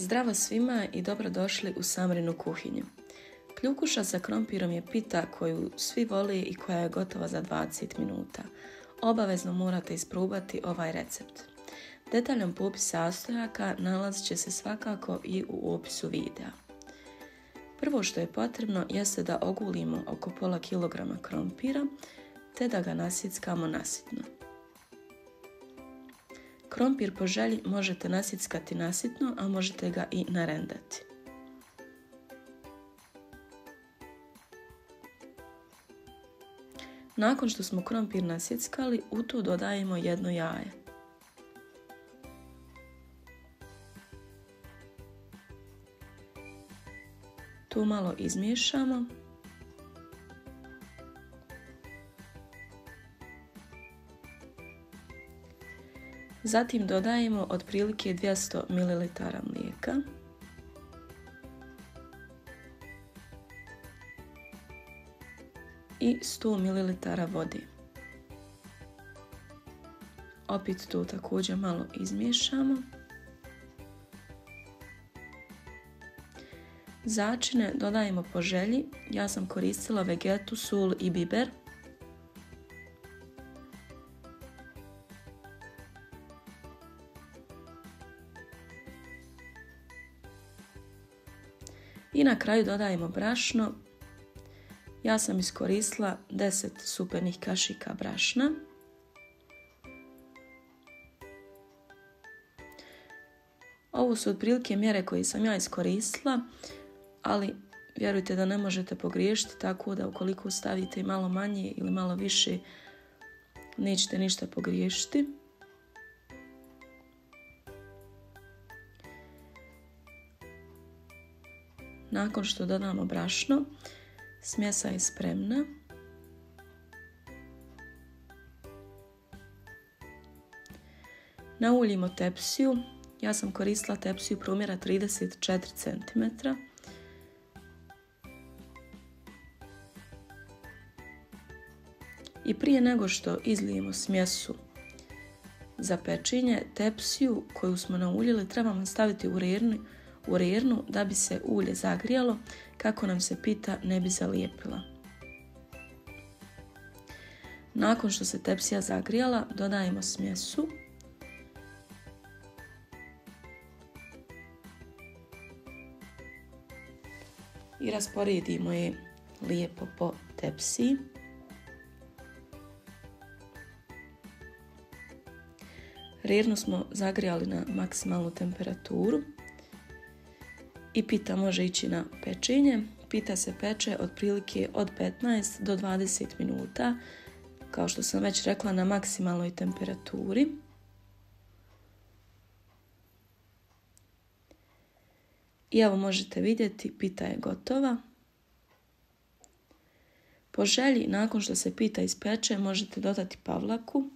Zdravo svima i dobrodošli u Samrinu kuhinju. Kljukuša sa krompirom je pita koju svi voli i koja je gotova za 20 minuta. Obavezno morate isprobati ovaj recept. Detaljan popis sastojaka nalazit će se svakako i u opisu videa. Prvo što je potrebno jeste da ogulimo oko pola kilograma krompira te da ga nasjeckamo nasitno. Krompir po želji možete nasjeckati nasitno, a možete ga i narendati. Nakon što smo krompir nasjeckali, u to dodajemo jedno jaje. To malo izmiješamo. Zatim dodajemo otprilike 200 ml mlijeka. I 100 ml vode. Opet to također malo izmiješamo. Začine dodajemo po želji. Ja sam koristila vegetu, sol i biber. I na kraju dodajemo brašno. Ja sam iskoristila 10 supenih kašika brašna. Ovo su otprilike mjere koje sam ja iskoristila, ali vjerujte da ne možete pogriješiti, tako da ukoliko stavite malo manje ili malo više, nećete ništa pogriješiti. Nakon što dodamo brašno, smjesa je spremna. Nauljimo tepsiju. Ja sam koristila tepsiju promjera 34 cm. I prije nego što izlijemo smjesu za pečenje, tepsiju koju smo nauljili trebamo staviti u rernu da bi se ulje zagrijalo kako nam se pita ne bi zalijepila. Nakon što se tepsija zagrijala, dodajemo smjesu. I rasporedimo je lijepo po tepsiji. Rernu smo zagrijali na maksimalnu temperaturu. I pita može ići na pečenje. Pita se peče otprilike od 15 do 20 minuta, kao što sam već rekla, na maksimalnoj temperaturi. I evo možete vidjeti, pita je gotova. Po želji, nakon što se pita ispeče, možete dodati pavlaku.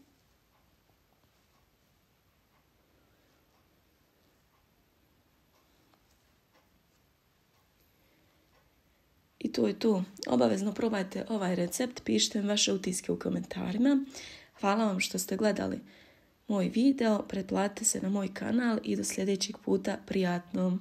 I to je to. Obavezno probajte ovaj recept, pišite mi vaše utiske u komentarima. Hvala vam što ste gledali moj video, pretplatite se na moj kanal i do sljedećeg puta, prijatno!